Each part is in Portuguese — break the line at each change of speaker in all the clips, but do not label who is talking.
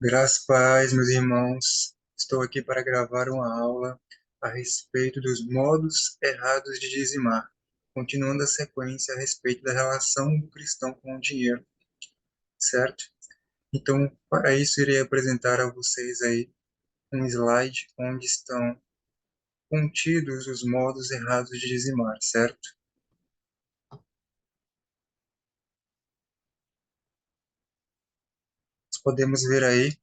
Graças a paz, meus irmãos. Estou aqui para gravar uma aula a respeito dos modos errados de dizimar, continuando a sequência a respeito da relação do cristão com o dinheiro, certo? Então, para isso, irei apresentar a vocês aí um slide onde estão contidos os modos errados de dizimar, certo? Nós podemos ver aí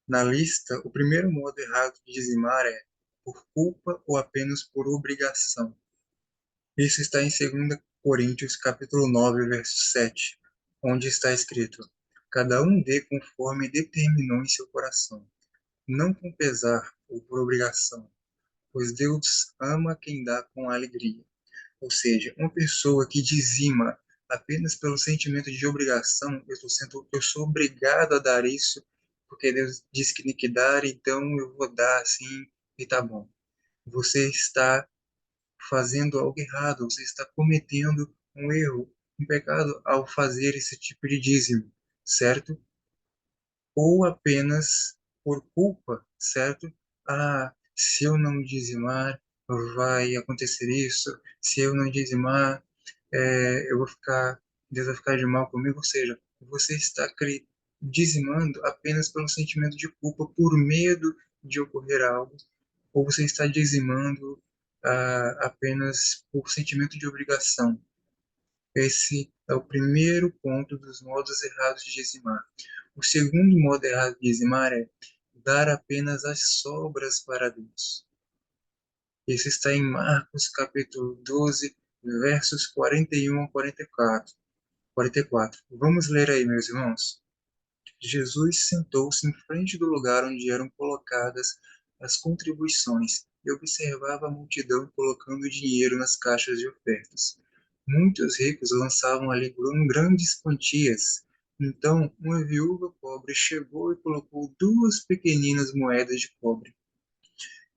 na lista, o primeiro modo errado de dizimar é por culpa ou apenas por obrigação. Isso está em 2 Coríntios, capítulo 9, verso 7, onde está escrito: Cada um dê conforme determinou em seu coração, não com pesar ou por obrigação, pois Deus ama quem dá com alegria. Ou seja, uma pessoa que dizima apenas pelo sentimento de obrigação, eu sou obrigado a dar isso, porque Deus disse que tem que dar, então eu vou dar assim e tá bom. Você está fazendo algo errado, você está cometendo um erro, um pecado ao fazer esse tipo de dízimo, certo? Ou apenas por culpa, certo? Ah, se eu não dizimar, vai acontecer isso, se eu não dizimar, eu vou ficar, Deus vai ficar de mal comigo, ou seja, você está dizimando apenas pelo sentimento de culpa, por medo de ocorrer algo, ou você está dizimando apenas por sentimento de obrigação. Esse é o primeiro ponto dos modos errados de dizimar. O segundo modo errado de dizimar é dar apenas as sobras para Deus. Isso está em Marcos capítulo 12, versos 41 a 44. 44. Vamos ler aí, meus irmãos. Jesus sentou-se em frente do lugar onde eram colocadas as contribuições e observava a multidão colocando dinheiro nas caixas de ofertas. Muitos ricos lançavam ali grandes quantias. Então, uma viúva pobre chegou e colocou duas pequeninas moedas de cobre,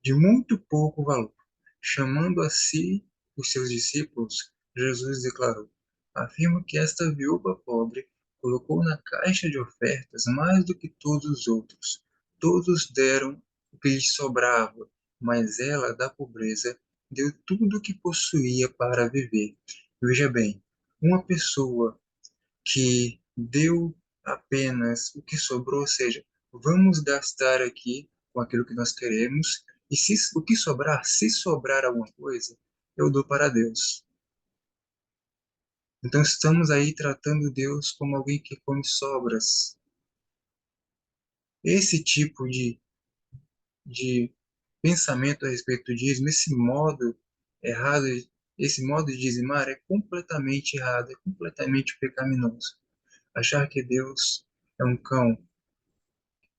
de muito pouco valor. Chamando a si os seus discípulos, Jesus declarou: Afirmo que esta viúva pobre colocou na caixa de ofertas mais do que todos os outros. Todos deram o que lhes sobrava, mas ela, da pobreza, deu tudo o que possuía para viver. Veja bem, uma pessoa que deu apenas o que sobrou, ou seja, vamos gastar aqui com aquilo que nós queremos, e se o que sobrar, se sobrar alguma coisa, eu dou para Deus. Então estamos aí tratando Deus como alguém que come sobras. Esse tipo de pensamento a respeito do dízimo, esse modo errado, esse modo de dizimar é completamente errado, é completamente pecaminoso. Achar que Deus é um cão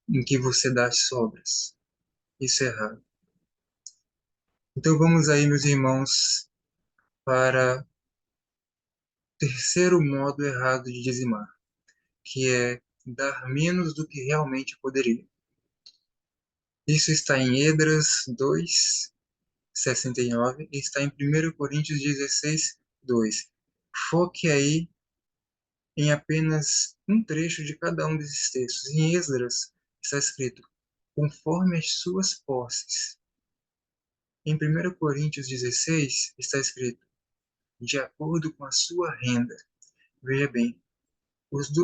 em que você dá as sobras. Isso é errado. Então vamos aí, meus irmãos, para o terceiro modo errado de dizimar, que é dar menos do que realmente poderia. Isso está em Esdras 2, 69 e está em 1 Coríntios 16, 2. Foque aí em apenas um trecho de cada um desses textos. Em Esdras está escrito, conforme as suas posses. Em 1 Coríntios 16 está escrito, de acordo com a sua renda. Veja bem,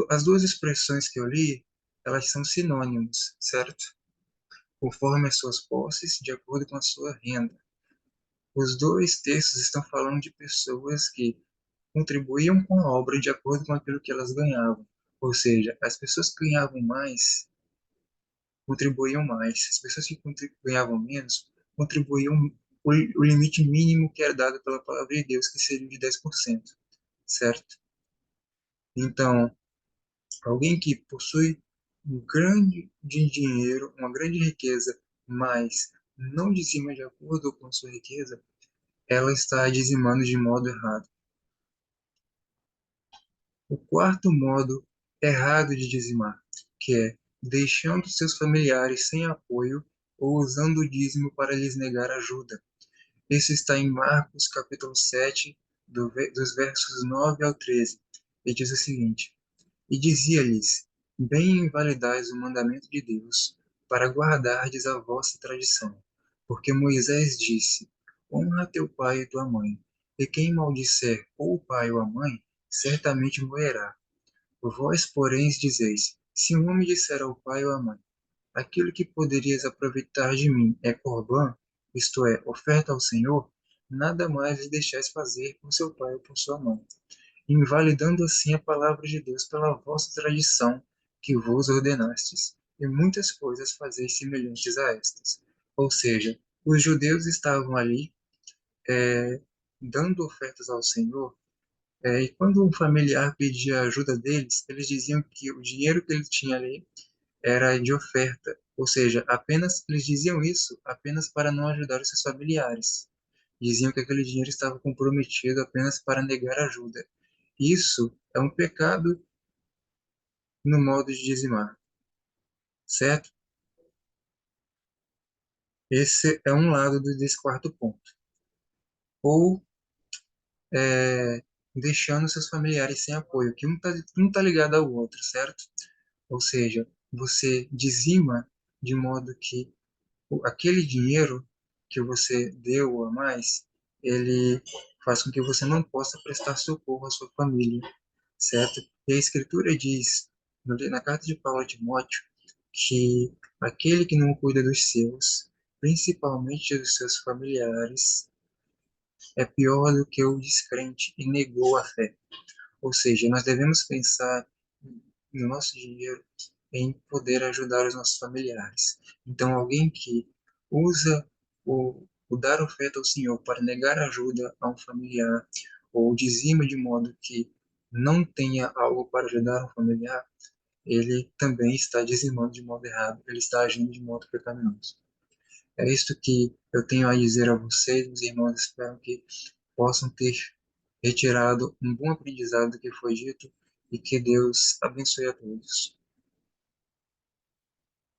as duas expressões que eu li, elas são sinônimos, certo? Conforme as suas posses, de acordo com a sua renda. Os dois textos estão falando de pessoas que contribuíam com a obra de acordo com aquilo que elas ganhavam. Ou seja, as pessoas que ganhavam mais contribuíam mais. As pessoas que ganhavam menos contribuíam o limite mínimo que era dado pela palavra de Deus, que seria de 10%, certo? Então, alguém que possui um grande de dinheiro, uma grande riqueza, mas não dizima de acordo com a sua riqueza, ela está dizimando de modo errado. O quarto modo errado de dizimar, que é deixando seus familiares sem apoio ou usando o dízimo para lhes negar ajuda. Isso está em Marcos capítulo 7, dos versos 9 ao 13. E diz o seguinte: E dizia-lhes: bem invalidais o mandamento de Deus, para guardardes a vossa tradição. Porque Moisés disse: Honra teu pai e tua mãe, e quem maldisser ou o pai ou a mãe, certamente morrerá. Vós, porém, dizeis: Se um homem disser ao pai ou à mãe: Aquilo que poderias aproveitar de mim é corbã, isto é, oferta ao Senhor, nada mais lhe deixais fazer por seu pai ou por sua mãe, invalidando assim a palavra de Deus pela vossa tradição que vos ordenastes, e muitas coisas fazeis semelhantes a estas. Ou seja, os judeus estavam ali é, dando ofertas ao Senhor, e quando um familiar pedia ajuda deles, eles diziam que o dinheiro que ele tinha ali era de oferta, ou seja, apenas eles diziam isso apenas para não ajudar os seus familiares. Diziam que aquele dinheiro estava comprometido apenas para negar ajuda. Isso é um pecado no modo de dizimar, certo? Esse é um lado desse quarto ponto. Ou deixando seus familiares sem apoio, que um tá ligado ao outro, certo? Ou seja, você dizima de modo que aquele dinheiro que você deu a mais, ele faz com que você não possa prestar socorro à sua família, certo? E a Escritura diz, na carta de Paulo a Timóteo, que aquele que não cuida dos seus, principalmente dos seus familiares, é pior do que o descrente e negou a fé. Ou seja, nós devemos pensar no nosso dinheiro em poder ajudar os nossos familiares. Então, alguém que usa o dar oferta ao Senhor para negar ajuda a um familiar, ou dizima de modo que não tenha algo para ajudar um familiar, ele também está dizimando de modo errado, ele está agindo de modo pecaminoso. É isto que eu tenho a dizer a vocês, meus irmãos, espero que possam ter retirado um bom aprendizado do que foi dito e que Deus abençoe a todos.